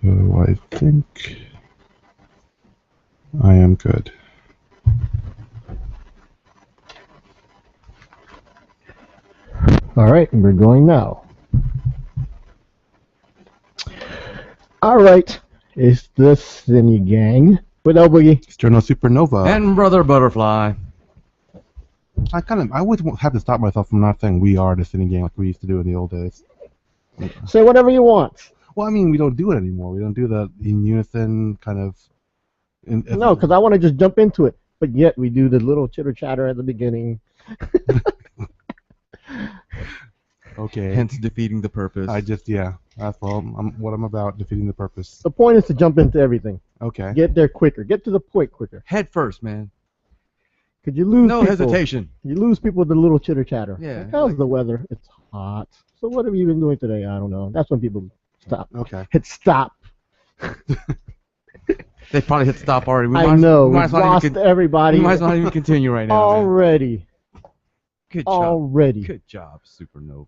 So I think I am good. All right, we're going now. All right, it's the Sini-Gang with El Boogie. External Supernova. And Brother Butterfly. I always have to stop myself from not saying we are the Sini-Gang like we used to do in the old days. Say whatever you want. Well, I mean, we don't do it anymore. We don't do that in unison kind of. No, because I want to just jump into it, but yet we do the little chitter chatter at the beginning. Okay. Hence defeating the purpose. That's what I'm about, defeating the purpose. The point is to jump into everything. Okay. Get there quicker. Get to the point quicker. Head first, man. Could you lose No people? hesitation. You lose people with the little chitter chatter. Yeah, Like, how's like- the weather? It's hot. So what have you been doing today? I don't know. That's when people stop. Okay. Hit stop. They probably hit stop already. I know. We might as well Lost even everybody. we might as well not even continue right now. man. Already. Good job. Already. Good job, Supernova.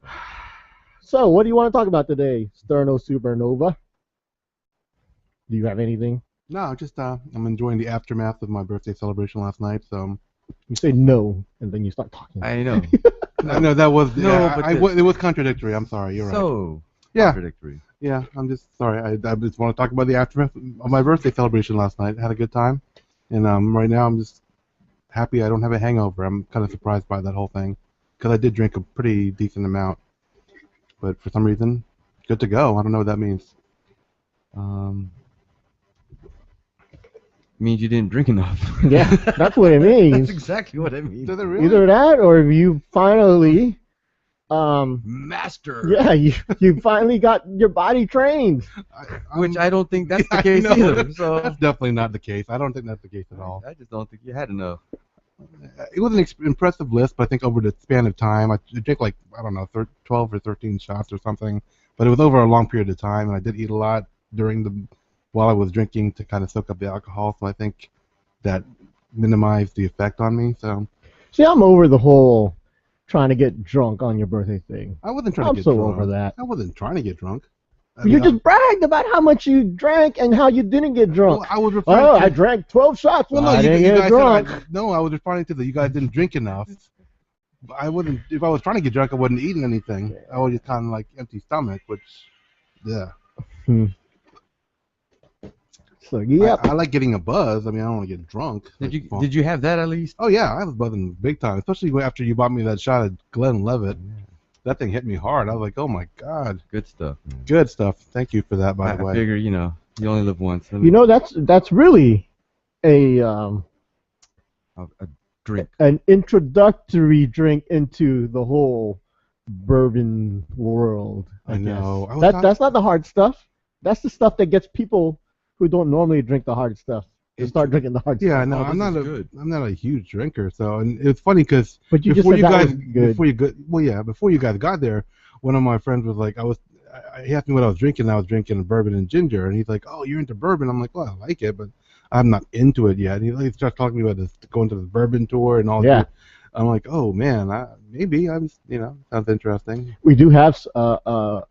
So, what do you want to talk about today, Sterno Supernova? Do you have anything? No, just I'm enjoying the aftermath of my birthday celebration last night. So You say no, and then you start talking. I know. I know that was but it was contradictory. I'm sorry. You're right. So Yeah. contradictory. Yeah, I'm just sorry. I just want to talk about the aftermath of my birthday celebration last night. I had a good time, and right now I'm just happy I don't have a hangover. I'm kind of surprised by that whole thing because I did drink a pretty decent amount, but for some reason, good to go. I don't know what that means. Means you didn't drink enough. Yeah, that's what it means. That's exactly what it means. Does it really? Either that, or you finally, Master. yeah, you finally got your body trained. Which I don't think that's the case No, either. So that's definitely not the case. I don't think that's the case at all. I just don't think you had enough. It was an impressive list, but I think over the span of time, I drank like, I don't know, 12 or 13 shots or something. But it was over a long period of time, and I did eat a lot while I was drinking to kind of soak up the alcohol. So I think that minimized the effect on me. So See, I'm over the whole trying to get drunk on your birthday thing. I wasn't trying I'm to get so drunk. over that. I wasn't trying to get drunk. You just bragged about how much you drank and how you didn't get drunk. Well, I was referring Oh, to, I drank 12 shots. Well, no, I didn't you get guys drunk. no, I was responding to you guys didn't drink enough. I wouldn't. If I was trying to get drunk, I wouldn't eating anything. I was just kind of like empty stomach, which, yeah. So yep. I like getting a buzz. I mean, I don't want to get drunk. Did you have that at least? Oh yeah, I was buzzing big time, especially after you bought me that shot at Glenlivet. That thing hit me hard. I was like, oh my god. Good stuff. Man. Good stuff. Thank you for that, by the I way. figure you only live once. You know, that's really a drink. an introductory drink into the whole bourbon world. I know. That's not the hard stuff. That's the stuff that gets people who don't normally drink the hard stuff to start drinking the hard Yeah, stuff. no, Oh, I'm this not a huge drinker, so and it's funny because But you just before said you that guys was good. before you guys got there, one of my friends was like, he asked me what I was drinking. I was drinking bourbon and ginger, and he's like, "Oh, you're into bourbon?" I'm like, "Well, I like it, but I'm not into it yet." And he starts talking to me about going to the bourbon tour and all. Yeah. that. I'm like, "Oh man, maybe I'm sounds interesting." We do have a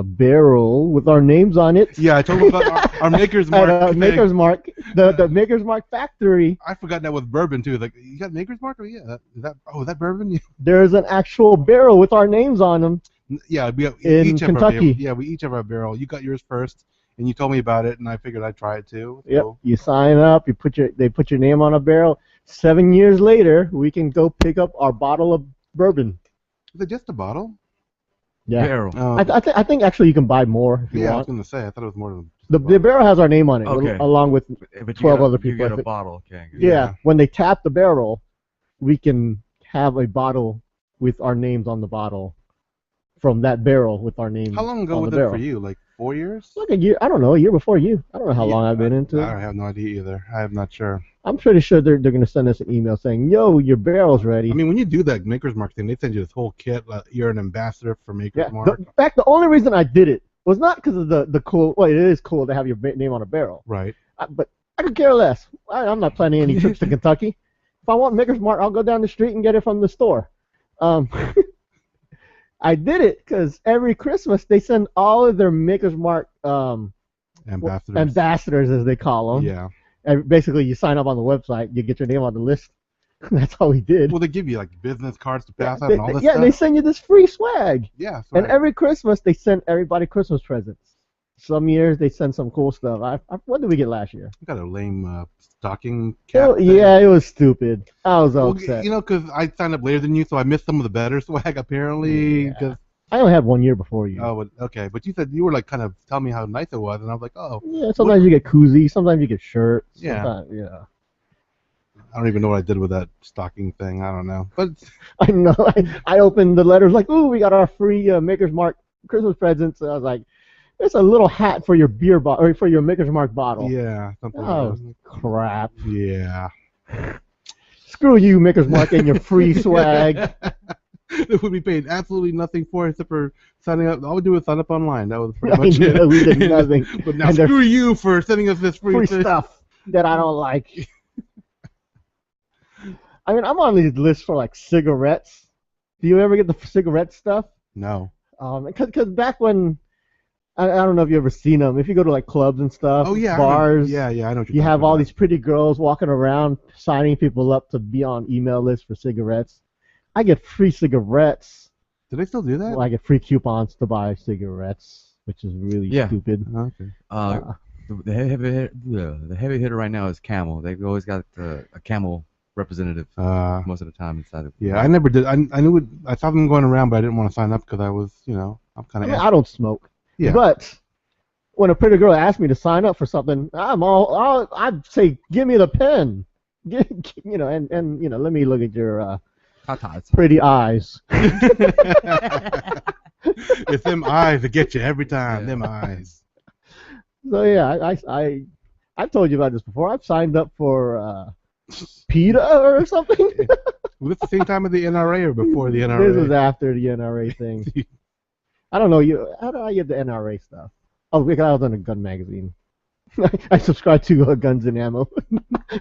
barrel with our names on it. Yeah, I told him about our Maker's At Mark. Maker's Mark, the Maker's Mark factory. I forgot that was bourbon too. Like, you got Maker's Mark? Oh, yeah. Is that bourbon? There's an actual barrel with our names on them. Yeah, we In each have Kentucky. we each have our barrel. You got yours first, and you told me about it, and I figured I'd try it too. Yep. So. You sign up. They put your name on a barrel. 7 years later, we can go pick up our bottle of bourbon. Is it just a bottle? Yeah. Barrel. I think actually you can buy more if you Yeah, I was want. gonna say. I thought it was more than. The barrel has our name on it, Okay. along with But you 12 got other You people, I get a think. bottle. Okay. good. yeah. When they tap the barrel, we can have a bottle with our names on the bottle from that barrel with our names. How long ago on was the it barrel. for you? Like 4 years? Like a year. I don't know. A year before you. I don't know how long I've been into it. I have no idea either. I'm not sure. I'm pretty sure they're going to send us an email saying, "Yo, your barrel's ready." I mean, when you do that Maker's Mark thing, they send you this whole kit. Like, you're an ambassador for Maker's yeah. Mark. In fact, the only reason I did it was not because of the cool. Well, it is cool to have your name on a barrel, Right. but I could care less. I'm not planning any trips to Kentucky. If I want Maker's Mark, I'll go down the street and get it from the store. I did it because every Christmas they send all of their Maker's Mark ambassadors, as they call them. Yeah. And basically, you sign up on the website, you get your name on the list. That's all we did. Well, they give you like business cards to pass out They- and all this yeah, stuff. they send you this free swag. Yeah. And every Christmas, they send everybody Christmas presents. Some years, they send some cool stuff. What did we get last year? I got a lame stocking cap. Yeah, it was stupid. I was Well, upset. you know, because I signed up later than you, so I missed some of the better swag apparently. Yeah. 'Cause- I only had 1 year before you. oh, okay. But you said you were like kind of telling me how nice it was, and I was like, oh. Yeah, sometimes you get koozies, sometimes you get shirts. Yeah. Yeah. I don't even know what I did with that stocking thing. I don't know. But I know. I opened the letters like, ooh, we got our free Maker's Mark Christmas presents. I was like, it's a little hat for your beer bottle, or for your Maker's Mark bottle. yeah, something Oh, like that. crap. Yeah. Screw you, Maker's Mark, and your free swag. It would be paid absolutely nothing for except for signing up. All we do is sign up online. That was pretty I much know, it. we did nothing. But now And they're screw you for sending us this free stuff that I don't like. I mean, I'm on these lists for like cigarettes. Do you ever get the cigarette stuff? No. Because back when, I don't know if you ever seen them. If you go to like clubs and stuff, Oh yeah. bars, Yeah, I know what you're you have talking all about. these pretty girls walking around signing people up to be on email lists for cigarettes. I get free cigarettes. Do they still do that? Well, I get free coupons to buy cigarettes, which is really Yeah. stupid. Okay. The heavy hitter right now is Camel. They've always got a Camel representative most of the time inside of. Yeah, I never did. I knew it. I saw them going around, but I didn't want to sign up because I was, I'm kind I of. mean, I don't smoke. Yeah. But when a pretty girl asks me to sign up for something, I'd say, give me the pen. And let me look at your Tatas. pretty eyes. It's them eyes that get you every time. Yeah. Them eyes. So yeah, I've told you about this before. I've signed up for PETA or something. Was this the same time as the NRA or before the NRA? This was after the NRA thing. I don't know. How did I get the NRA stuff? Oh, because I was on a gun magazine. I subscribed to Guns and Ammo,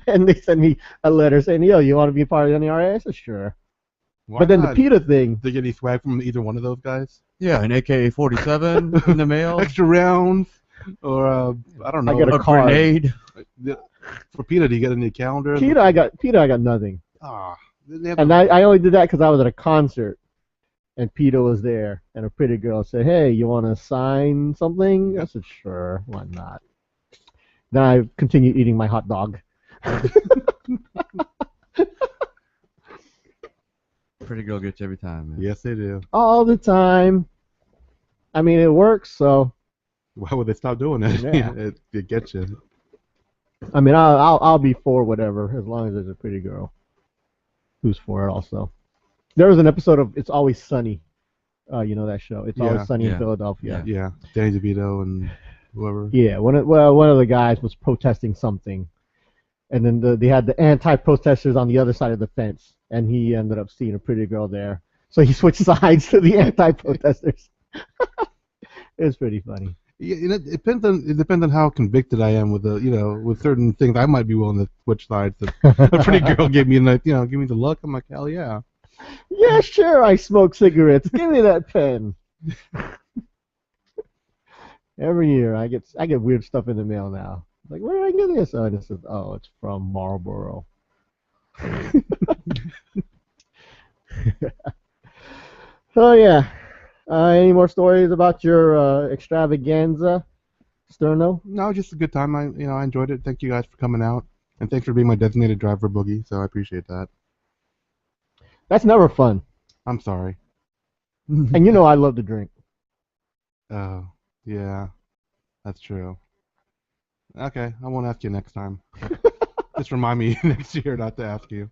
and they sent me a letter saying, "Yo, you want to be a part of the NRA?" I said, "Sure." Why But then not? the PETA thing. Did you get any swag from either one of those guys? Yeah, an AK-47 in the mail. Extra rounds, or I don't know. I got A card. grenade. For PETA, do you get any calendar? PETA, I got nothing. Ah, they have And I only did that because I was at a concert, and PETA was there, and a pretty girl said, "Hey, you want to sign something?" I said, "Sure, why not?" Then I continued eating my hot dog. Pretty girl gets you every time, man. Yes, they do. All the time. I mean, it works, so. Why would they stop doing it? Yeah. It gets you. I mean, I'll be for whatever as long as there's a pretty girl who's for it also. There was an episode of It's Always Sunny. You know that show? It's Yeah, Always Sunny in yeah, Philadelphia. Yeah, Danny DeVito and whoever. Yeah, one of the guys was protesting something, and then they had the anti-protesters on the other side of the fence, and he ended up seeing a pretty girl there, so he switched sides to the anti-protesters. It was pretty funny. Yeah, it depends on how convicted I am with with certain things. I might be willing to switch sides. If a pretty girl gave me give me the look. I'm like, hell yeah. Yeah, sure, I smoke cigarettes. Give me that pen. Every year, I get weird stuff in the mail now. Like, where did I get this? Oh, and it says, oh, it's from Marlboro. Oh yeah. Any more stories about your extravaganza, Sterno? No, just a good time. I enjoyed it. Thank you guys for coming out, and thanks for being my designated driver, Boogie. So I appreciate that. That's never fun. I'm sorry. And you know I love to drink. Oh, yeah, that's true. Okay, I won't ask you next time. Just remind me next year not to ask you.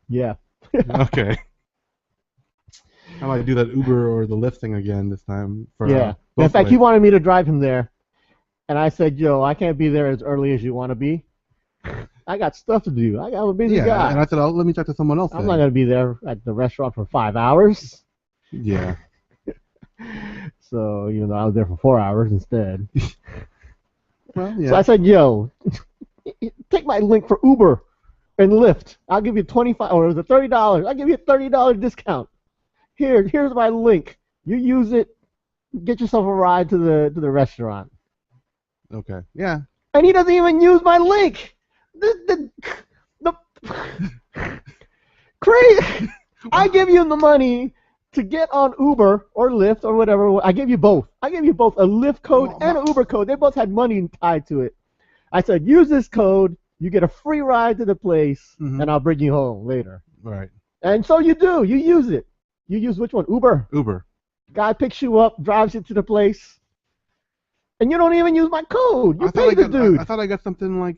Yeah. Okay. I might do that Uber or the Lyft thing again this time. For, Yeah. both In fact, ways. he wanted me to drive him there, and I said, "Yo, I can't be there as early as you want to be. I got stuff to do. I'm a busy guy. and I said, let me talk to someone else. I'm then. not gonna be there at the restaurant for 5 hours." Yeah. So even though I was there for 4 hours instead. Well, yeah. So I said, "Yo, take my link for Uber and Lyft. I'll give you $25 or was it $30? I'll give you a $30 discount. Here's my link. You use it, get yourself a ride to the restaurant." Okay. Yeah. And he doesn't even use my link. The crazy. I give you the money to get on Uber or Lyft or whatever. I give you both. I give you both a Lyft code and an Uber code. They both had money tied to it. I said, use this code. You get a free ride to the place, and I'll bring you home later. Right. And so you do. You use it. You use which one? Uber. Uber. Guy picks you up, drives you to the place, and you don't even use my code. You pay the dude. I thought I got something like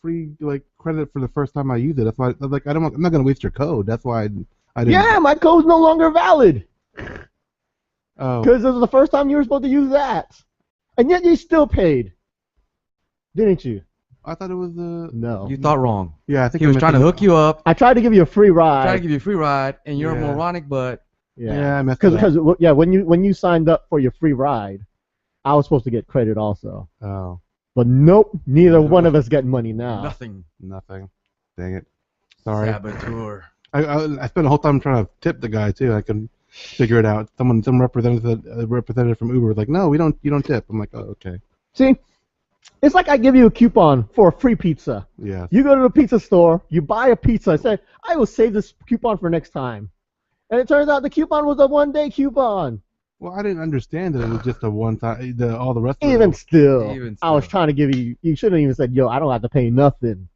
free credit for the first time I use it. That's why I'm like I'm not gonna waste your code. That's why I didn't. Yeah, my code's no longer valid. Oh. Because it was the first time you were supposed to use that, and yet you still paid, didn't you? I thought it was No. You thought wrong. Yeah, I think He was trying to hook you up. I tried to give you a free ride. Trying to give you a free ride, and you're a moronic butt. Yeah, I messed it up. Because yeah, when you signed up for your free ride, I was supposed to get credit also. Oh. But nope, neither one of us got money now. Nothing. Dang it. Sorry. Saboteur. I spent the whole time trying to tip the guy too. I couldn't figure it out. Some representative from Uber was like, "No, you don't tip." I'm like, "Oh, okay." See, it's like I give you a coupon for a free pizza. Yeah. You go to the pizza store, you buy a pizza, and say, "I will save this coupon for next time." And it turns out the coupon was a one-day coupon. Well, I didn't understand that it was just a one-time. All the rest of Even it. still, Even I was still. trying to give you. You shouldn't even said, "Yo, I don't have to pay nothing."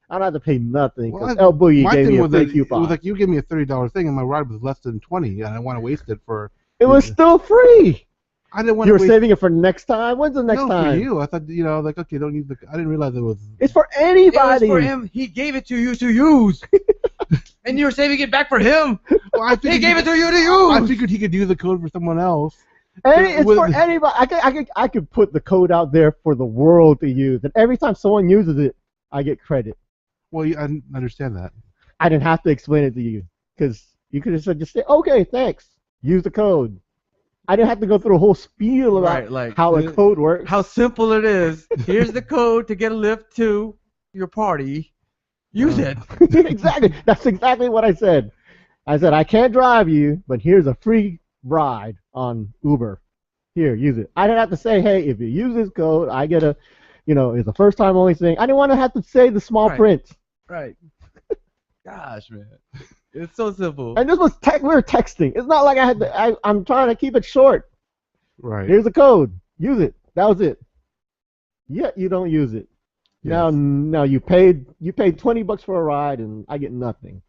I don't have to pay nothing because Well, El Boogie my gave thing me a was free that coupon. it was like you give me a $30 thing, and my ride was less than 20, and I want to waste it for. It was still free. I didn't want You to were waste. saving it for next time. When's the next No, time? for you. I thought like okay, don't use the. I didn't realize it was. It's for It was anybody. for him. He gave it to you to use. And you're saving it back for him. Well, I He figured gave it to you to I use. figured he could use the code for someone else. It's With- for anybody. I could put the code out there for the world to use, and every time someone uses it, I get credit. Well, I didn't understand that. I didn't have to explain it to you because you could have said, just say, "Okay, thanks. Use the code." I didn't have to go through a whole spiel about Right, like, how a code works. How simple it is. Here's the code to get a lift to your party. Use it. Exactly. That's exactly what I said. I said, I can't drive you, but here's a free ride on Uber. Here, use it. I didn't have to say, hey, if you use this code, I get a, it's a first time only thing. I didn't want to have to say the small Right. print. Right. Gosh, man. It's so simple. And this was we were texting. It's not like I had to. I'm trying to keep it short. Right. Here's the code. Use it. That was it. Yet you don't use it. Yes. Now you paid $20 for a ride and I get nothing.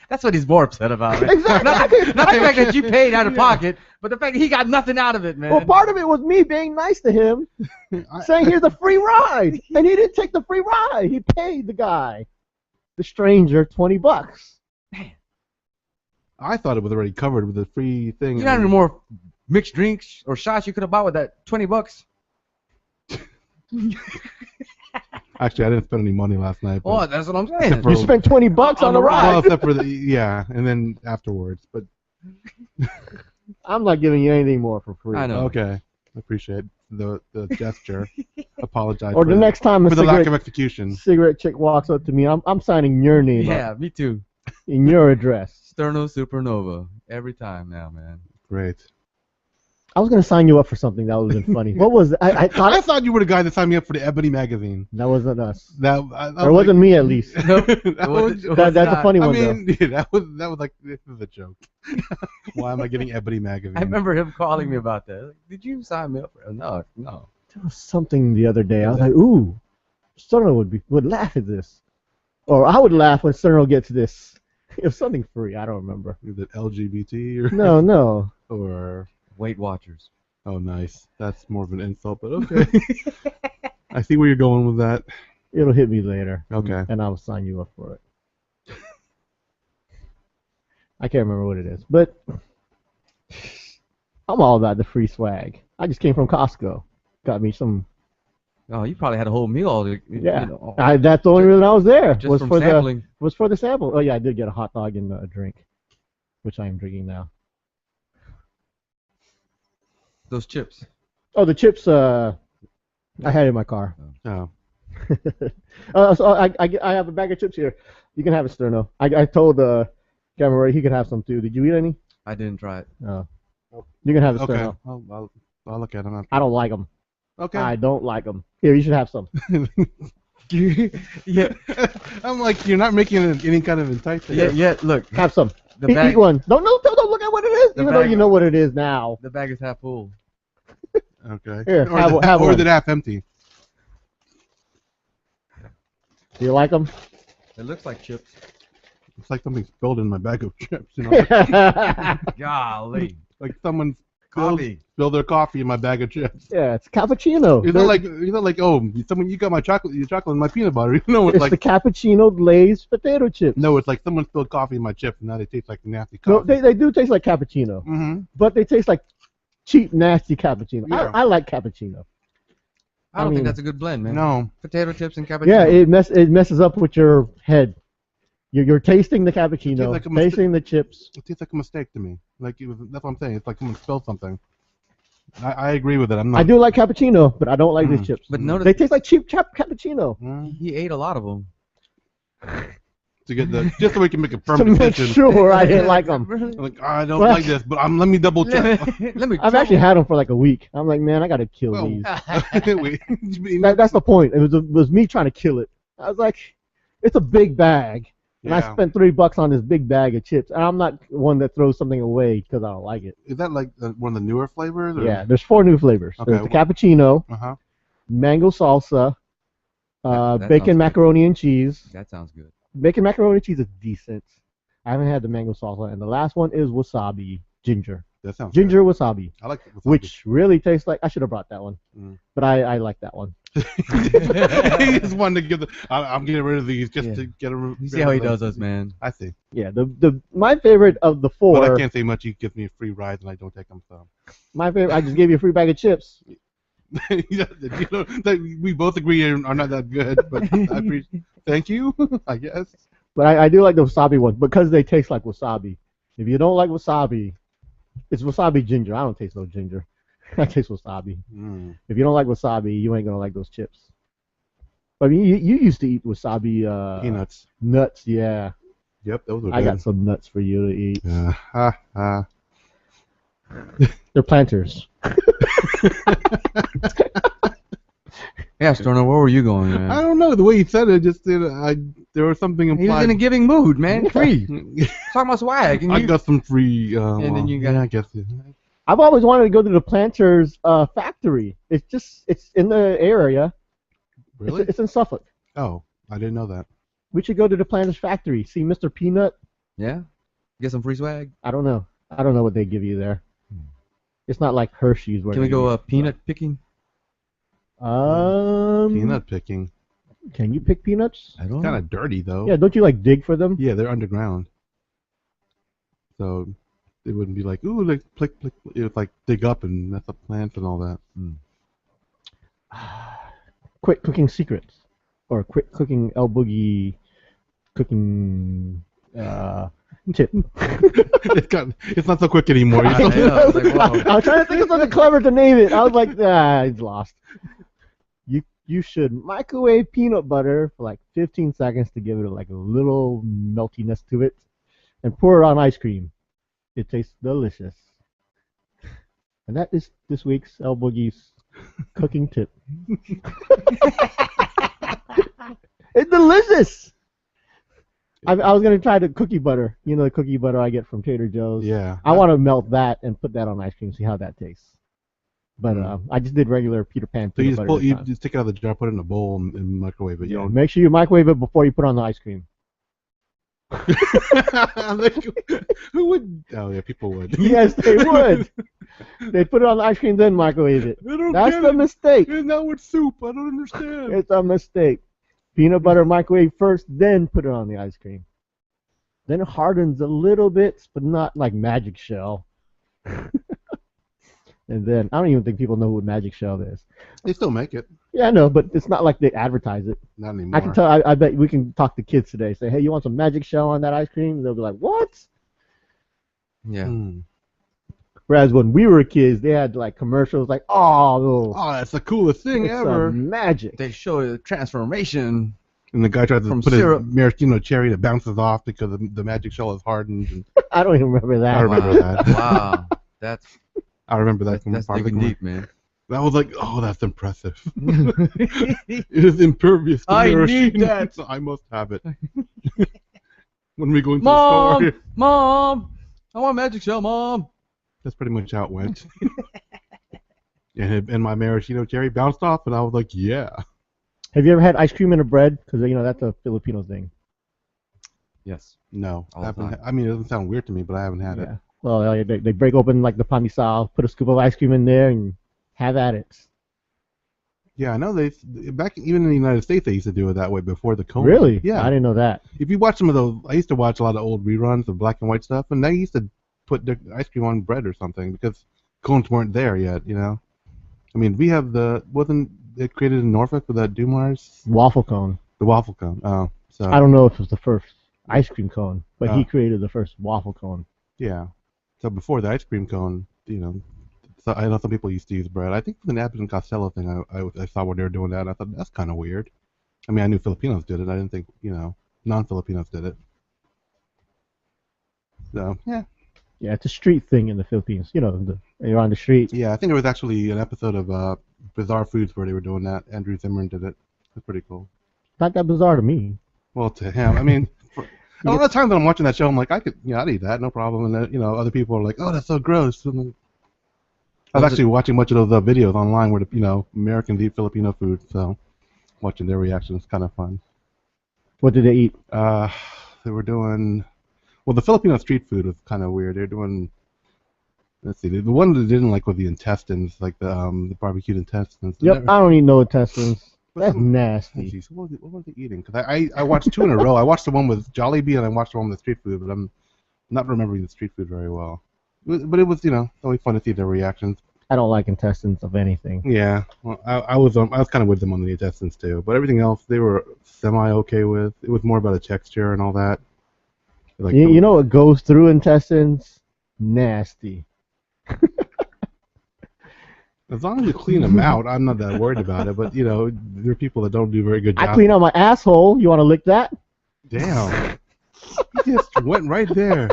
That's what he's more upset about. Man. Exactly. Not the fact that you paid out of pocket, but the fact that he got nothing out of it, man. Well, part of it was me being nice to him, saying here's a free ride, and he didn't take the free ride. He paid the guy, the stranger, $20. I thought it was already covered with the free thing. You got any more mixed drinks or shots you could have bought with that $20? Actually, I didn't spend any money last night. Oh, that's what I'm saying. for- You spent $20 on the Well, ride. except for and then afterwards. But I'm not giving you anything more for free. I know. okay, I appreciate the gesture. Apologize. Or for the next time a for the lack of cigarette, execution. cigarette chick walks up to me, I'm signing your name up Yeah, me too. in your address. Sterno Supernova. Every time now, man. Great. I was gonna sign you up for something that wasn't funny. What was it? I I thought thought you were the guy that signed me up for the Ebony magazine. that wasn't us. That Or it wasn't me at least. Nope. that was, That's a funny I one mean, that was like this is a joke. Why am I getting Ebony magazine? I remember him calling me about that. Like, did you sign me up for it? No. There was something the other day. I was like, ooh, Sterno would laugh at this, or I would laugh when Sterno gets this. It was something free. I don't remember. Is it LGBT or No. or Weight Watchers. oh nice. That's more of an insult, but okay. I see where you're going with that. It'll hit me later. Okay. And I'll sign you up for it. I can't remember what it is, but I'm all about the free swag. I just came from Costco. Got me some. Oh, you probably had a whole meal. Yeah. That's the only reason I was there. Just was from for sampling. was for the sample. Oh yeah, I did get a hot dog and a drink, which I am drinking now. Those chips. Oh, the chips. I had it in my car. Oh. So I have a bag of chips here. You can have it, Sterno. I told Cameron he could have some too. Did you eat any? I didn't try it. No. You can have it, Okay. Sterno. I'll look at them. I don't like them. Okay. I don't like them. Here, you should have some. Yeah. I'm like, you're not making any kind of enticement. Yeah. Look, Have some. the bag. Eat one. Don't look at what it is. The Even though bag- you know what it is now. The bag is half full. Okay. Here, or have or one. is it half empty? Do you like them? It looks like chips. It's like something spilled in my bag of chips. You know, Golly. like someone Coffee. spilled their coffee in my bag of chips. Yeah, it's cappuccino. It's not like someone you got my chocolate, your chocolate in my peanut butter. You know, it's It's like the cappuccino glazed potato chips. no, it's like someone spilled coffee in my chips, and now they taste like nasty No, coffee. they do taste like cappuccino, Mm-hmm. but they taste like cheap, nasty cappuccino. Yeah. I like cappuccino. I don't mean, think that's a good blend, man. No, Potato chips and cappuccino. Yeah, it messes up with your head. You're tasting the cappuccino, like a tasting the chips. it tastes like a mistake to me. Like that's what I'm saying. It's like someone spilled something. I agree with it. I'm not. I do like cappuccino, but I don't like these chips. But notice They taste like cheap cappuccino. he ate a lot of them. To get just so we can make a firm To make decision. sure I didn't like them. I'm like, I don't like this, but let me double check. Let me. I've actually had them for like a week. I'm like, man, I gotta kill Well, these. Wait. That's the point. It was me trying to kill it. I was like, it's a big bag, and I Yeah. spent $3 on this big bag of chips. And I'm not one that throws something away because I don't like it. Is that like one of the newer flavors? Or? Yeah, there's 4 new flavors. Okay, There's the cappuccino, Uh-huh. mango salsa, That sounds bacon good. macaroni and cheese. That sounds good. Bacon macaroni and cheese is decent. I haven't had the mango salsa, and the last one is wasabi ginger. That sounds Ginger wasabi, good. I like wasabi. which really tastes like I should have brought that one, Mm. but I like that one. He just wanted to give I'm getting rid of these just Yeah. to get rid You of see how he them. does us, man. I see. Yeah, the my favorite of the 4. But I can't say much. He gives me a free ride and I don't take them. So My favorite. I just gave you a free bag of chips. that we both agree are not that good. But I appreciate. Thank you. I guess. But I do like the wasabi ones because they taste like wasabi. If you don't like wasabi, it's wasabi ginger. I don't taste no ginger. I taste wasabi. Mm. If you don't like wasabi, you ain't gonna like those chips. I mean, you used to eat wasabi Peanuts. nuts, yeah. Yep, those were good. I got some nuts for you to eat. They're planters. Yeah, Storno, where were you going, man? I don't know. The way he said it, just there was something He was implied. in a giving mood, man. Free. Talking about swag. And I you, got some free. And then you got- yeah, I guess. I've always wanted to go to the planters factory. It's in the area. Really? It's in Suffolk. Oh, I didn't know that. We should go to the planters factory. See Mr. Peanut. yeah? Get some free swag? I don't know what they give you there. It's not like Hershey's. Where Can we they go give peanut picking? Peanut picking. Can you pick peanuts? I don't Kind know. of dirty though. Yeah, don't you like dig for them? Yeah, they're underground. So they wouldn't be like, ooh, like plick, plick. It's like dig up and mess up plants and all that. Quick cooking secrets, or quick cooking El Boogie cooking tip. It's not so quick anymore. I know, I was like, whoa. I was trying to think of something clever to name it. I was like, it's lost. You should microwave peanut butter for like 15 seconds to give it like a little meltiness to it, and pour it on ice cream. It tastes delicious. And that is this week's El Boogie's cooking tip. It's delicious. I was gonna try the cookie butter. You know the cookie butter I get from Trader Joe's. Yeah. I want to melt that and put that on ice cream, see how that tastes. But Mm. I just did regular Peter Pan So peanut butter. you this time. just take it out of the jar, put it in a bowl, and microwave it. You Yeah, don't. make sure you microwave it before you put on the ice cream. Like, who would? Oh yeah, people would. Yes, they would. They'd put it on the ice cream, then microwave it. I don't That's get the it. mistake. And now it's soup. I don't understand. It's a mistake. Peanut butter microwave first, then put it on the ice cream. Then it hardens a little bit, but not like Magic Shell. And then I don't even think people know what Magic Shell is. They still make it. Yeah, I know, but it's not like they advertise it. Not anymore. I can tell. I bet we can talk to kids today. Say, hey, you want some Magic Shell on that ice cream? They'll be like, what? Yeah. Mm. Whereas when we were kids, they had like commercials like, oh, Oh, that's the coolest thing it's ever. magic. They show the transformation. And the guy tries to From put syrup. his maraschino cherry that bounces off because the magic shell is hardened. And I don't even remember that. I remember that. Wow. That's I remember that from that's part of the digging commercial. deep, man. I was like, oh, that's impressive. It is impervious to I nourishing. need that. So I must have it. When we go into Mom, the store. Mom, I want a magic shell, Mom. That's pretty much how it went. And my maraschino cherry bounced off, and I was like, yeah. Have you ever had ice cream in a bread? Because that's a Filipino thing. Yes. No. All the time. I mean, it doesn't sound weird to me, but I haven't had it. Yeah. Well, they break open like the pandesal, put a scoop of ice cream in there, and have at it. Yeah, I know back even in the United States they used to do it that way before the cone. Really? Yeah. I didn't know that. If you watch some of those, I used to watch a lot of old reruns of black and white stuff, and they used to put the ice cream on bread or something because cones weren't there yet. I mean, we have wasn't it created in Norfolk with that Dumars? Waffle cone. The waffle cone. Oh, so I don't know if it was the first ice cream cone, but he Oh. created the first waffle cone. yeah. So before the ice cream cone, so I know some people used to use bread. I think the Abbott and Costello thing, I saw where they were doing that. And I thought that's kind of weird. I mean, I knew Filipinos did it. I didn't think non-Filipinos did it. So yeah. Yeah, it's a street thing in the Philippines. You're on the street. Yeah, I think there was actually an episode of Bizarre Foods where they were doing that. Andrew Zimmern did it. It's pretty cool. Not that bizarre to me. Well, to him, I mean, a lot of times when I'm watching that show, I'm like, I'd eat that, no problem. And then, other people are like, oh, that's so gross. And then, I was actually watching much of those videos online where Americans eat Filipino food, so watching their reactions is kind of fun. What did they eat? They were doing, well, the Filipino street food was kind of weird. They're doing, let's see, the one that they didn't like was the intestines, like the barbecued intestines. Yep, I don't eat no intestines. That's Oh, nasty. geez, what were they eating? Because I watched two in a row. I watched the one with Jollibee and I watched the one with street food, but I'm not remembering the street food very well. But it was, always fun to see their reactions. I don't like intestines of anything. Yeah, well, I was kind of with them on the intestines too, but everything else they were semi okay with. It was more about the texture and all that. Like You know what goes through intestines? Nasty. as long as you clean them out, I'm not that worried about it. But there are people that don't do a very good job. I clean out my asshole. You want to lick that? Damn, he just went right there.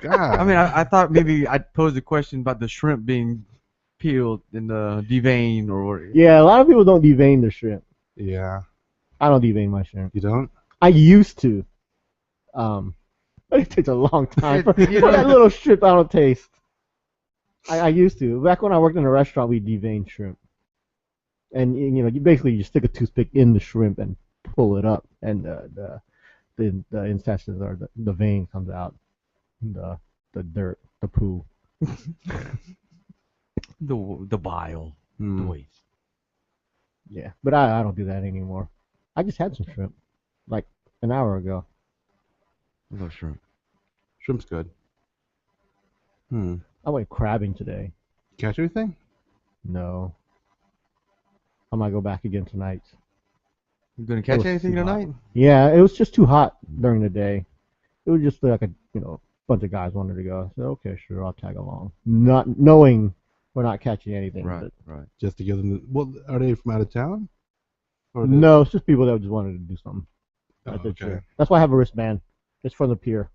God. I mean, I thought maybe I'd pose a question about the shrimp being peeled and deveined or. Yeah, a lot of people don't devein their shrimp. Yeah. I don't devein my shrimp. You don't? I used to. But it takes a long time. For that little shrimp I don't taste. I used to. Back when I worked in a restaurant, we deveined shrimp. And you stick a toothpick in the shrimp and pull it up, and the intestines or the vein comes out. The dirt, the poo. The bile, the waste. Yeah, but I don't do that anymore. I just had some shrimp, like an hour ago. I love shrimp. Shrimp's good. I went crabbing today. Catch anything? No. I might go back again tonight. You gonna catch anything too hot. tonight? Yeah, it was just too hot during the day. It was just like a bunch of guys wanted to go. I said, okay, sure, I'll tag along, not knowing we're not catching anything. Right, right. Just to give them. Well, are they from out of town? Or No, it's just people that just wanted to do something. Oh, at the okay. pier. That's why I have a wristband. It's from the pier,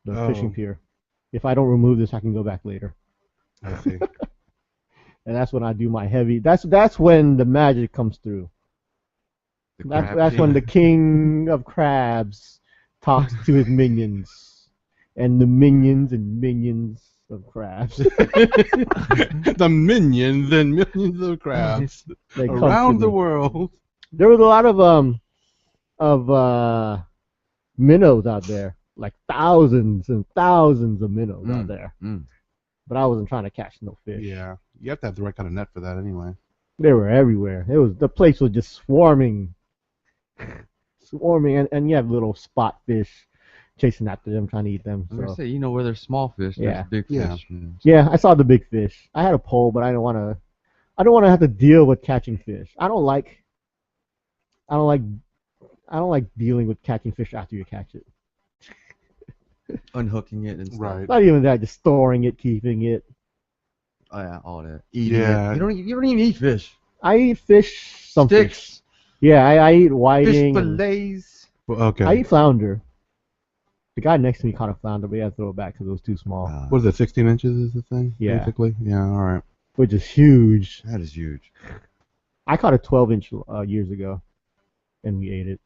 the fishing pier. If I don't remove this, I can go back later. I see. And that's when I do my heavy. That's when the magic comes through. That's when the king of crabs talks to his minions. And the minions of crabs. The millions and millions of crabs They come around to the me. world. There was a lot of minnows out there, like thousands and thousands of minnows out there. But I wasn't trying to catch no fish. Yeah, you have to have the right kind of net for that anyway. They were everywhere. The place was just swarming, and you have little spot fish chasing after them, trying to eat them. I was gonna So say, where there's small fish, Yeah. there's big Yeah. fish. Man. yeah, I saw the big fish. I had a pole, but I don't want to have to deal with catching fish. I don't like dealing with catching fish after you catch it. Unhooking it and stuff. Right. Not even that, just storing it, keeping it. Oh, yeah, all that. Eating Yeah. it. You don't even eat fish. I eat fish, some fish. Sticks, Yeah, I eat fish whiting. fillets. Well, okay. I eat flounder. The guy next to me caught a flounder, but he had to throw it back because it was too small. What is it? 16 inches is the thing? Yeah. Basically. Yeah. All right. which is huge. That is huge. I caught a 12-inch years ago, and we ate it.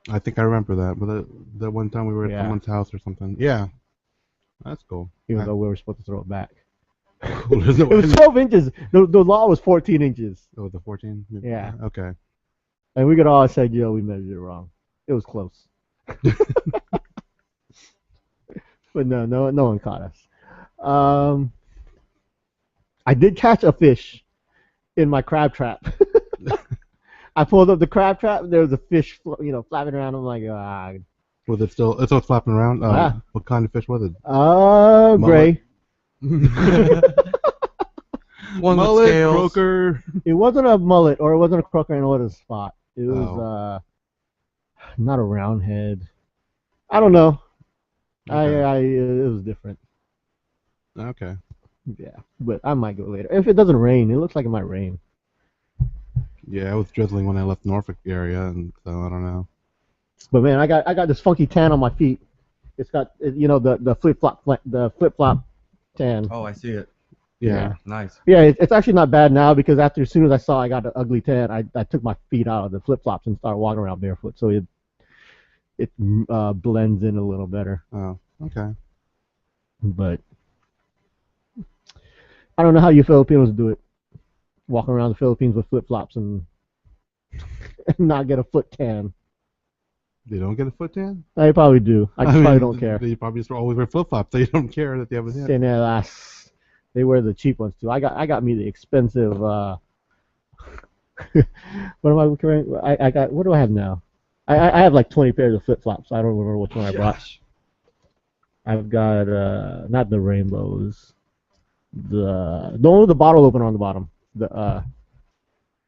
I think I remember that, but that one time we were at Yeah. someone's house or something. Yeah, that's cool. Even though we were supposed to throw it back. There's no It was 12 inches. The law was 14 inches. Oh, the 14? Yeah. Okay. And we could all said, yo, we measured it wrong. It was close. But no one caught us. I did catch a fish in my crab trap. I pulled up the crab trap, and there was a fish, flapping around. I'm like, ah. Was it still? It's flapping around. Yeah. What kind of fish was it? Gray. One with Mullet, scales. croaker. It wasn't a mullet, or it wasn't a croaker, and it wasn't a spot. It was not a round head. I don't know. Okay. It was different. Okay. Yeah, but I might go later. If it doesn't rain, it looks like it might rain. Yeah, it was drizzling when I left Norfolk area, and so I don't know. But man, I got this funky tan on my feet. It's got the flip flop tan. Oh, I see it. Yeah. Nice. Yeah, it's actually not bad now because as soon as I saw I got an ugly tan, I took my feet out of the flip flops and started walking around barefoot, so it blends in a little better. Oh, okay. But I don't know how you Filipinos do it. Walking around the Philippines with flip flops and not get a foot tan. They don't get a foot tan? I probably do. I probably don't care. They probably just always wear flip flops, so you don't care that they have a tan. Saying that last, they wear the cheap ones too. I got me the expensive. What am I carrying? I got. What do I have now? I have like 20 pairs of flip flops. I don't remember which one I brought. I've got not the rainbows. The one with the bottle opener on the bottom. The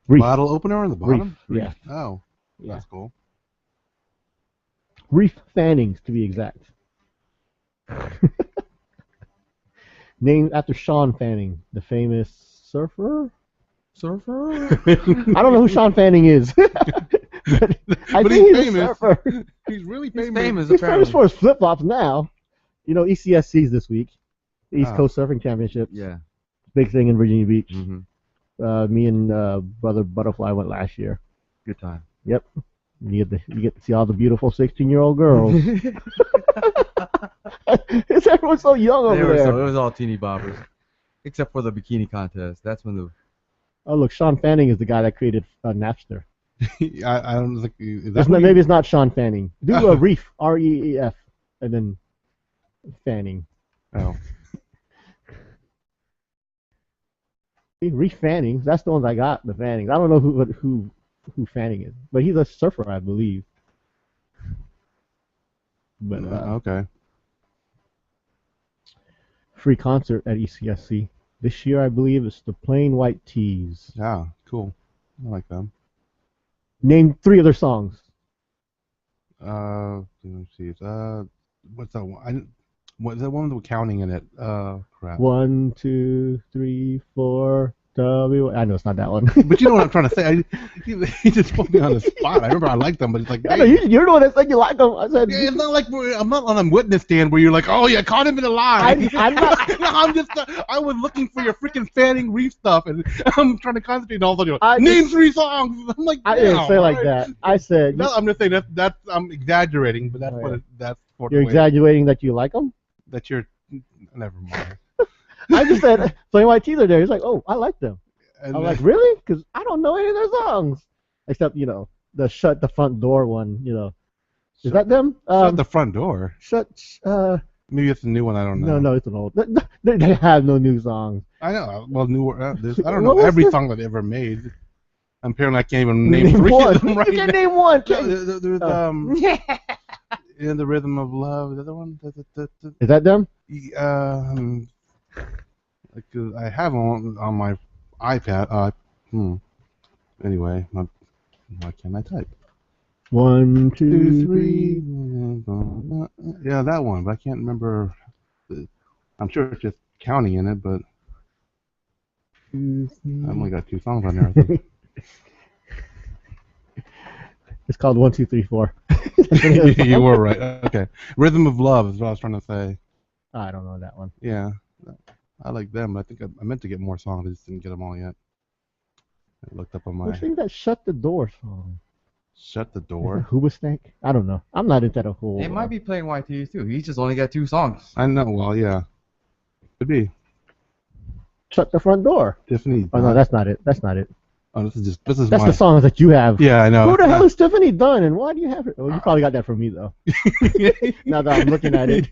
reef. Bottle opener on the bottom? Reef. Yeah. Oh, Yeah. that's cool. Reef Fannings, to be exact. Named after Sean Fanning, the famous surfer. I don't know who Sean Fanning is. but I But think he's he's famous. a surfer. He's really He's famous. famous, He's apparently. famous for his flip flops now. ECSC's this week. The East Ah. Coast Surfing Championships. Yeah. Big thing in Virginia Beach. Mm-hmm. Me and Brother Butterfly went last year. Good time. Yep. You get to see all the beautiful 16-year-old girls. Everyone's so young over there. It was all teeny boppers, except for the bikini contest. That's when the Oh, look, Sean Fanning is the guy that created Napster. I don't think. Is That's that not, maybe it's not Sean Fanning. Do a Reef, R-E-E-F, and then Fanning. Oh. See, Reef Fannings, that's the ones I got, the Fannings. I don't know who Fanning is, but he's a surfer, I believe. But Okay. free concert at ECSC. This year, I believe, it's the Plain White Tees. Yeah, cool. I like them. Name 3 of their songs. Let me see. What's that one? What's that one with counting in it? Crap. 1, 2, 3, 4. W. I know it's not that one. But you know what I'm trying to say. He just put me on the spot. I remember I liked them, but it's like, I know, you're the one that said you like them. I said, yeah, it's not like I'm not on a witness stand where you're like, oh, you caught him in a lie. I'm not. I was looking for your freaking Fanning Reef stuff, and I'm trying to concentrate, and all of a sudden you're like, I name just- 3 songs. I'm like, I didn't damn, say like all right. that. I said, No, I'm just saying that's I'm exaggerating, but that's Oh, what yeah. that's for you're the way exaggerating that you like them? that you're. Never mind. I just said, Plain White Tees are there. He's like, oh, I like them. And I'm then- like, really? Because I don't know any of their songs. Except, the Shut the Front Door one, Is that them? shut the front door. Maybe it's a new one. I don't know. No, it's an old. They have no new songs. I know. Well, newer. I don't What know was every the- song that they ever made. Apparently, I can't even name 3 one. of them right You can now. name one. No, there's Oh. in the rhythm of love. Is that the one? Is that them? Like, I have them on my iPad. Anyway, why can't I type? 1, 2, 2, 3. 3. Yeah, that one, but I can't remember. I'm sure it's just counting in it, but I've only got 2 songs on there. I think. It's called 1, 2, 3, 4. You were right. Okay, Rhythm of Love is what I was trying to say. I don't know that one. Yeah, I like them. I think I meant to get more songs. I just didn't get them all yet. I looked up on Who my sing that "Shut the Door" song? Shut the Is that Door. Hoobastank? I don't know. I'm not into that whole. It might be Plain White Tees too. He's just only got 2 songs. I know. Well, yeah. Could be. Shut the Front Door. Tiffany. Oh no, that's not it. That's not it. Oh, this is That's my. the songs that you have. Yeah, I know. Who the hell is Tiffany Dunn, and why do you have it? Oh, you probably got that from me though. Now that I'm looking at it.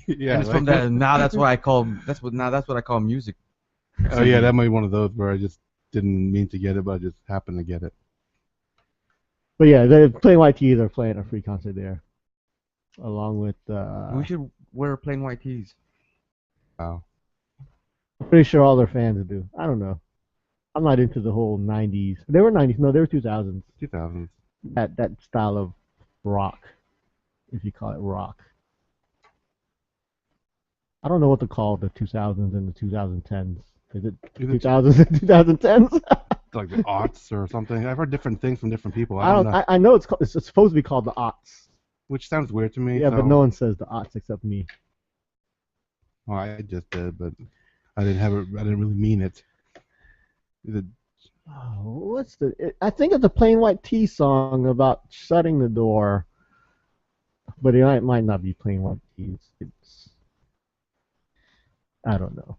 Yeah. And it's from that. Now that's what I call. That's what I call music. Oh yeah, that might be one of those where I just didn't mean to get it, but I just happened to get it. But yeah, they're playing White Tees are playing a free concert there, along with. We should wear Plain White Tees. Wow. I'm pretty sure all their fans do. I don't know. I'm not into the whole '90s. They were '90s. No, they were 2000s. 2000s. That style of rock, if you call it rock. I don't know what to call the 2000s and the 2010s. Is it 2000s and 2010s? Like the aughts or something. I've heard different things from different people. I don't don't. know. I know it's supposed to be called the aughts. Which sounds weird to me. Yeah, so, but no one says the aughts except me. Well, I just did, but I didn't have it. I didn't really mean it. Is it? Oh, what's I think it's a Plain White Tee song about shutting the door, but it might not be Plain White Tees. I don't know.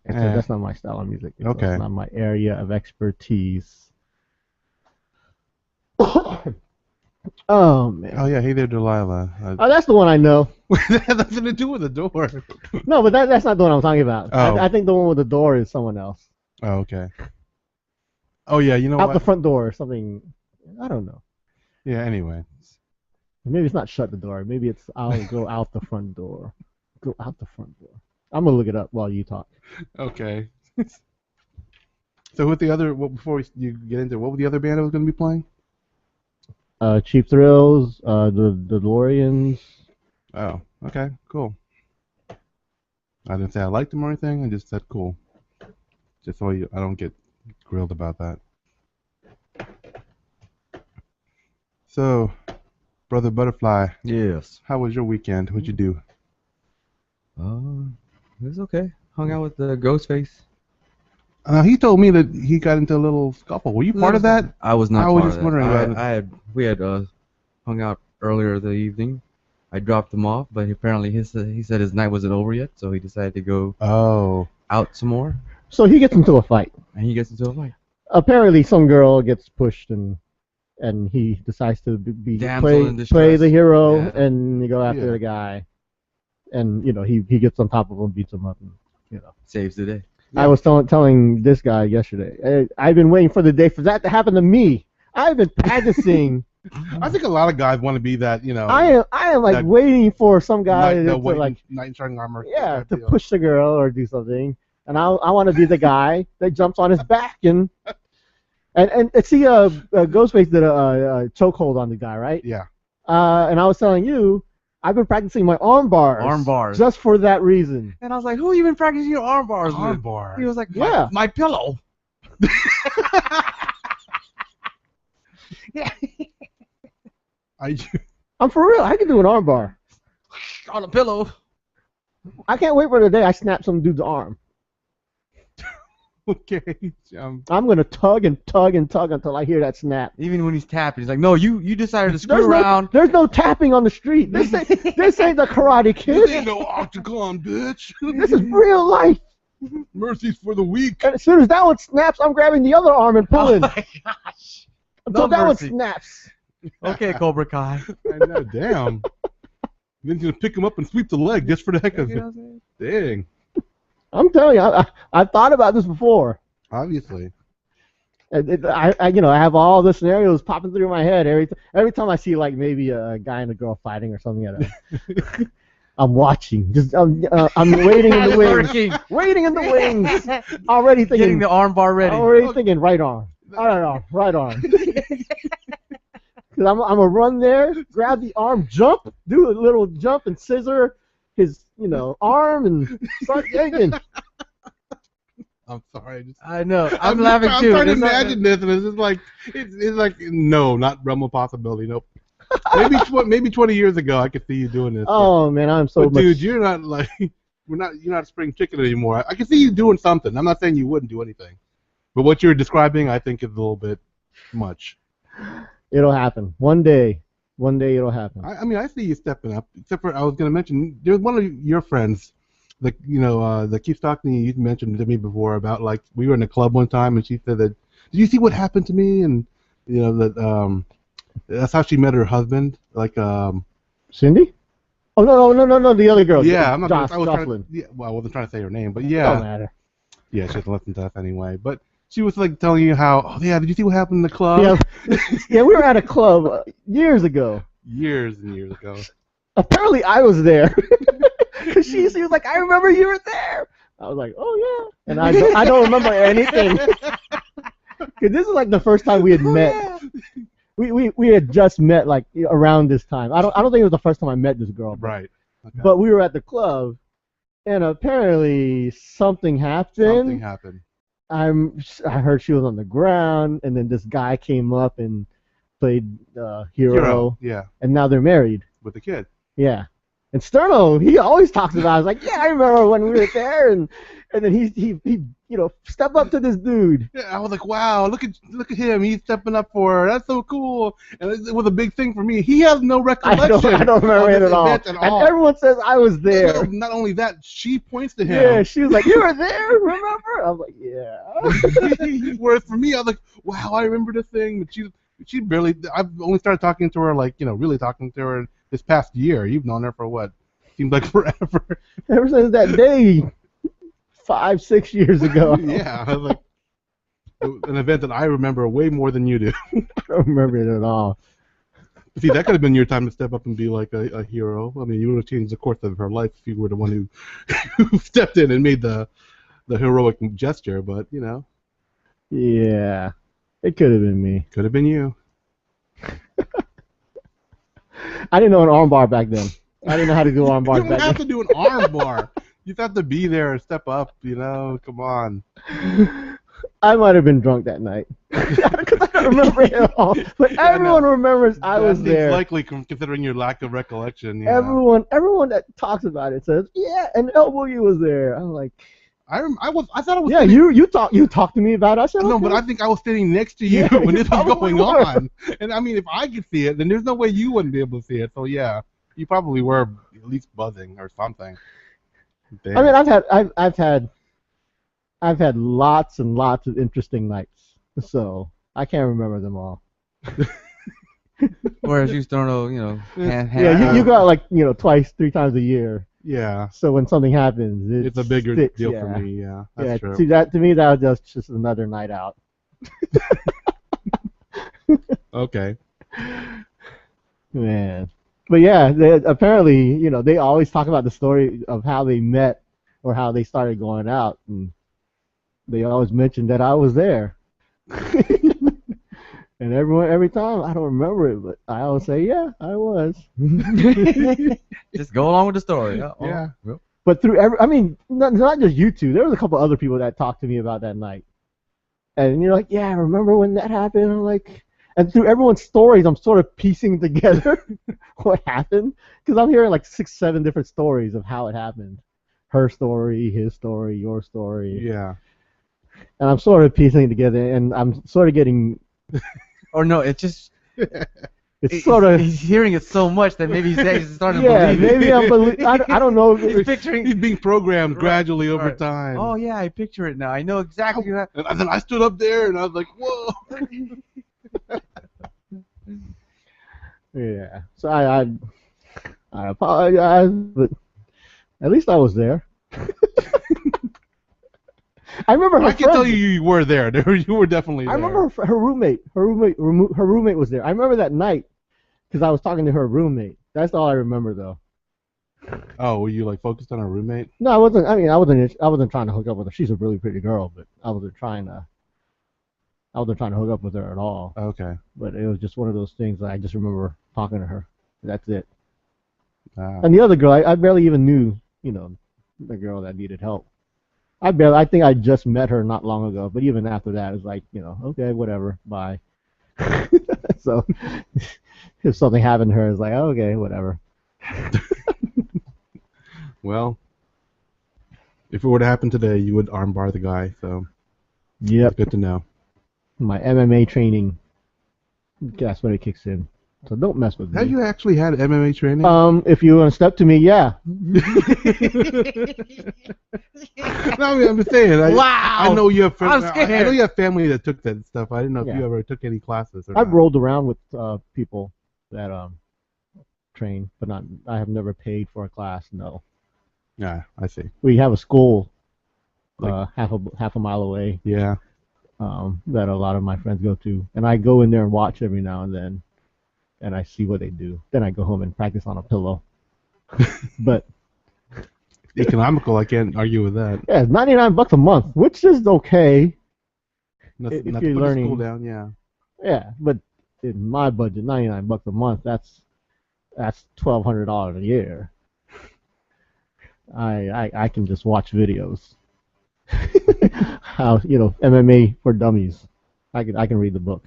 That's not my style of music. Okay. It's not my area of expertise. Oh man. Oh yeah, hey there, Delilah. Oh, that's the one I know. That has nothing to do with the door. No, but that's not the one I'm talking about. Oh. I think the one with the door is someone else. Oh okay. Oh yeah, you know Out what? the front door or something. I don't know. Yeah. Anyway. Maybe it's not shut the door. Maybe it's I'll go out the front door. Go out the front door. I'm gonna look it up while you talk. Okay. So with the other, before you get into, what was the other band that was going to be playing? Cheap Thrills, the DeLoreans. Oh, okay, cool. I didn't say I liked them or anything. I just said cool. Just so I don't get grilled about that. So, Brother Butterfly, Yes. how was your weekend? What'd you do? It was okay. Hung out with the Ghostface. He told me that he got into a little scuffle. Were you part of that? I was not I was part just of wondering that. about it. We had hung out earlier the evening. I dropped him off, but apparently he said his night wasn't over yet, so he decided to go Oh. out some more, So he gets into a fight. and he gets into a fight. Apparently, some girl gets pushed and he decides to Damsel in play distress. the hero Yeah. and you go after Yeah. the guy, and he gets on top of him, beats him up, and Saves the day. I was telling this guy yesterday. I've been waiting for the day for that to happen to me. I've been practicing. I think a lot of guys want to be that, you know. I am like that waiting for some guy knight, to white like knight in shining armor. to type deal. push the girl or do something, and I want to be the guy that jumps on his back and see Ghostface did a chokehold on the guy, right? Yeah. And I was telling you, I've been practicing my arm bars. Arm bars. Just for that reason. And I was like, "Who you been practicing your arm bars with?" Armbar. He was like, Yeah. my pillow." I'm for real. I can do an arm bar. On a pillow. I can't wait for the day I snap some dude's arm. Okay. I'm gonna tug and tug and tug until I hear that snap. Even when he's tapping, he's like, "No, you decided to screw around." There's no tapping on the street. This ain't the Karate This Kid. ain't no octagon, bitch. This is real life. Mercy's for the weak. And as soon as that one snaps, I'm grabbing the other arm and Oh pulling my gosh. until No that mercy. one snaps. Okay, Cobra Kai. I know, damn. Then he's gonna pick him up and sweep the leg just for the heck of You know it. what I'm Dang. saying? I'm telling you, I've thought about this before. Obviously. I have all the scenarios popping through my head every time I see like maybe a guy and a girl fighting or something. I'm watching, I'm waiting in the wings, waiting in the wings. Already thinking, Getting the arm bar ready. already thinking right arm. Right arm. Because I'm gonna run there, grab the arm, jump, do a little jump and scissor his arm and start yanking. I'm sorry. I know. I'm just- laughing I'm too. trying to It's not- imagine this, and it's just like it's like no, not realm of possibility. Nope. Maybe 20 years ago I could see you doing this. Oh man, I'm so but much. dude, you're not like you're not spring chicken anymore. I can see you doing something. I'm not saying you wouldn't do anything, but what you're describing, I think, is a little bit much. It'll happen one day. One day it'll happen. I mean, I see you stepping up. Except for I was going to mention there's one of your friends, that that keeps talking to you. You mentioned to me before about like we were in a club one time and she said that, did you see what happened to me? And that that's how she met her husband. Like Cindy? Oh no, the other girl. Yeah, I'm not. Jocelyn. Well, I wasn't trying to say her name, but Don't yeah, matter. yeah, she doesn't listen to us anyway. But she was like telling you how, oh yeah, did you see what happened in the club? Yeah, we were at a club years ago. Years and years ago. Apparently, I was there. Cause she was like, I remember you were there. I was like, oh yeah, and I don't remember anything. Cause this is like the first time we had met. Yeah. We had just met like around this time. I don't think it was the first time I met this girl. Right. Okay. But we were at the club, and apparently something happened. I heard she was on the ground, and then this guy came up and played Hero. Yeah. And now they're married. With the kid. Yeah. And Sterno, he always talks about it. I was like, yeah, I remember when we were there, and then he step up to this dude. Yeah, I was like, wow, look at him, he's stepping up for her. That's so cool. And it was a big thing for me. He has no recollection. I don't remember it at all. And everyone says I was there. Not only that, she points to him. Yeah, she was like, you were there, remember? I was like, yeah. Whereas for me, I was like, wow, I remember this thing. But she barely. I've only started talking to her, like, really talking to her this past year. You've known her for what? Seems like forever. Ever since that day, 5-6 years ago. Yeah, I was like, an event that I remember way more than you do. I don't remember it at all. See, that could have been your time to step up and be like a hero. I mean, you would have changed the course of her life if you were the one who stepped in and made the heroic gesture. But Yeah, it could have been me. Could have been you. I didn't know an armbar back then. I didn't know how to do arm bars back then. You don't have to do an arm bar. You just have to be there and step up, Come on. I might have been drunk that night. Because I don't remember it at all. But everyone remembers I was there. Likely, considering your lack of recollection. Yeah. Everyone that talks about it says, yeah, and Elbow you was there. I'm like... I thought I was. Yeah, you talked to me about it. I said, no, okay. But I think I was sitting next to you when this was going on. And I mean, if I could see it, then there's no way you wouldn't be able to see it. So yeah, you probably were at least buzzing or something. Damn. I mean, I've had lots and lots of interesting nights, so I can't remember them all. Whereas you don't know, yeah, you got like twice, 3 times a year. Yeah. So when something happens, it's a bigger deal for me. Yeah. That's true. See, to me, that was just another night out. Okay. Man. But yeah, apparently, they always talk about the story of how they met or how they started going out, and they always mention that I was there. And every time, I don't remember it, but I always say, yeah, I was. Just go along with the story. Yeah. But not just you two. There was a couple other people that talked to me about that night. And you're like, yeah, remember when that happened? I'm like, and through everyone's stories, I'm sort of piecing together what happened. Because I'm hearing like 6-7 different stories of how it happened. Her story, his story, your story. Yeah. And I'm sort of piecing it together, and I'm sort of getting... Or no, it's just... It's sort of... He's hearing it so much that maybe he's starting to believe it. Yeah, maybe I don't know. He's being programmed gradually over time. Oh, yeah, I picture it now. I know exactly what... And then I stood up there, and I was like, whoa! Yeah. So I apologize, but at least I was there. I remember her I can tell you were there. You were definitely there. I remember her roommate. Her roommate was there. I remember that night because I was talking to her roommate. That's all I remember, though. Oh, were you like focused on her roommate? No, I wasn't. I mean, I wasn't trying to hook up with her. She's a really pretty girl, but I wasn't trying to hook up with her at all. Okay. But it was just one of those things that I just remember talking to her. That's it. Wow. And the other girl, I barely even knew, the girl that needed help. I think I just met her not long ago, but even after that, it was like, okay, whatever, bye. So if something happened to her, it's like, okay, whatever. Well, If it were to happen today, you would armbar the guy. So Yep. good to know. My MMA training. That's when it kicks in. So don't mess with Have me. you actually had MMA training? If you want to step to me, yeah. No, I mean, I'm just saying. I know you have. I'm scared. I know you have family that took that stuff. I didn't know if Yeah. you ever took any classes. Or I've not. rolled around with people that train, but not. I have never paid for a class. No. Yeah, I see. We have a school Like- half a mile away Yeah. that a lot of my friends go to, and I go in there and watch every now and then, and I see what they do. Then I go home and practice on a pillow. But Economical. I can't argue with that. yeah, it's $99 a month, which is okay. Not, If not you're to put learning- the school down. Yeah. Yeah, but in my budget, $99 a month. That's $1,200 a year. I can just watch videos. How MMA for dummies. I can read the book.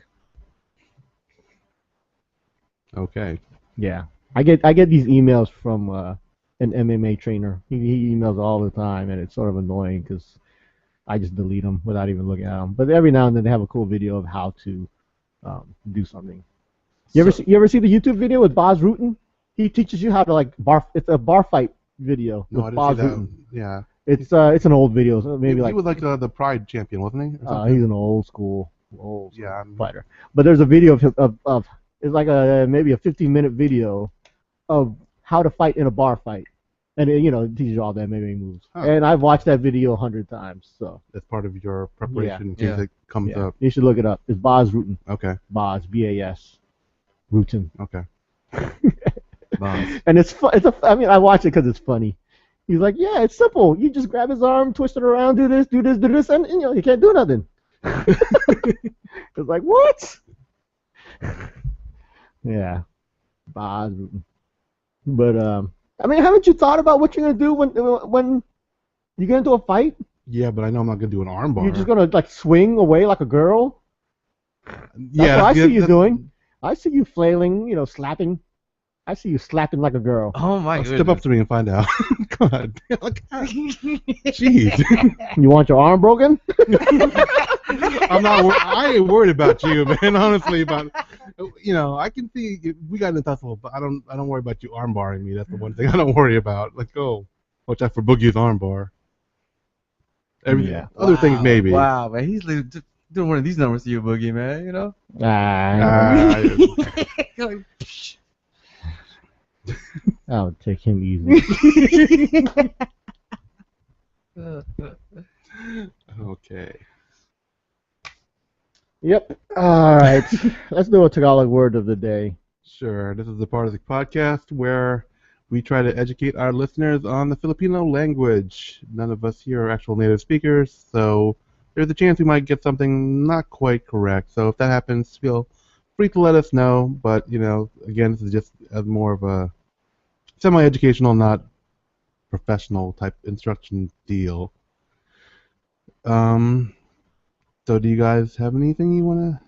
Okay. Yeah, I get these emails from an MMA trainer. He emails all the time, and it's sort of annoying because I just delete them without even looking at them. But every now and then they have a cool video of how to do something. You ever see the YouTube video with Boz Rutan? He teaches you how to bar. It's a bar fight video No, I with didn't Boz see that. Rutan. Yeah. It's an old video, so maybe he was like the Pride champion, wasn't he? Or something? he's an old school Yeah. fighter. But there's a video of it's like maybe a 15-minute video of how to fight in a bar fight, and it teaches you all the MMA moves. Huh. And I've watched that video 100 times, so That's part of your preparation in case Yeah. it comes yeah, up. you should look it up. It's Boz Rutan. Okay. Boz, B-A-S, Rutan. Boss. And I watch it because it's funny. He's like, yeah, it's simple. You just grab his arm, twist it around, do this, and you can't do nothing. It's like, what? Yeah, Boz Rutan. But haven't you thought about what you're gonna do when you get into a fight? Yeah, but I know I'm not gonna do an arm bar. You're just gonna swing away like a girl. Yeah. That's what I see you that's- doing. I see you flailing, slapping. I see you slapping like a girl. Oh my Step up to me and find out. God. Jeez. You want your arm broken? I ain't worried about you, man. Honestly, I can see we got in a tussle, but I don't worry about you arm barring me. That's the one thing I don't worry about. Watch out for Boogie's arm bar. Yeah. Other things maybe. Wow, man, he's doing one of these numbers to you, Boogie, man. I'll take him easy. Okay. Yep. All right. Let's do a Tagalog word of the day. Sure. This is the part of the podcast where we try to educate our listeners on the Filipino language. None of us here are actual native speakers, so there's a chance we might get something not quite correct. So if that happens, feel free to let us know. But, again, this is just as more of a semi-educational, not professional type instruction deal. So do you guys have anything you want to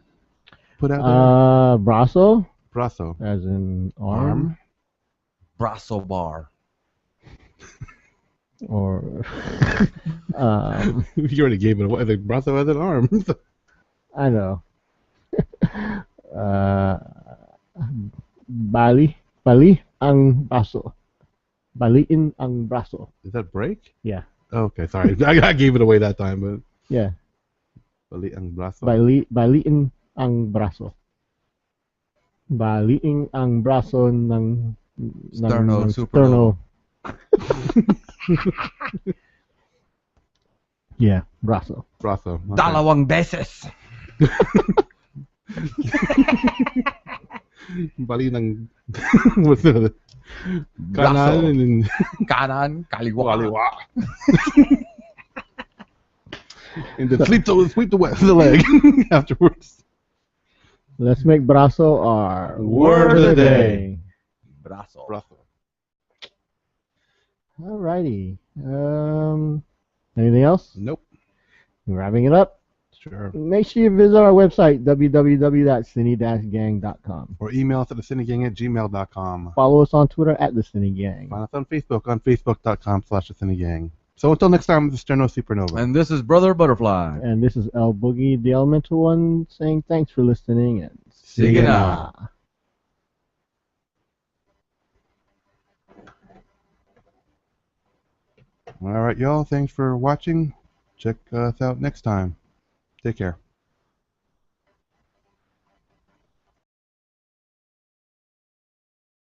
put out there? Brazo, Brazo. as in arm, Brasso bar. or You already gave it away. Like Brazo has an arm. I know. Bali ang braso. Baliin ang braso. Is that break? Yeah. Okay, sorry. I gave it away that time, but Yeah. Bali ang braso. Baliin ang braso. Baliin ang braso ng Sterno, sterno. Yeah, braso. Braso. Okay. Dalawang beses. Bali ng what's the kanan and Kanan, kaliwa. kaliwa. And then sweep the leg afterwards. Let's make braso our Word of the day. Brasso. Braso. Alrighty. Anything else? Nope. Wrapping it up. Sure. Make sure you visit our website, www.cine-gang.com. Or email us at thesinigang@gmail.com. Follow us on Twitter at the Sini-Gang. Find us on Facebook, on facebook.com/thesinigang. So until next time, this is Sterno Supernova. And this is Brother Butterfly. And this is El Boogie, the Elemental One, saying thanks for listening and Sini-Gang. All right, y'all. Thanks for watching. Check us out next time. Take care.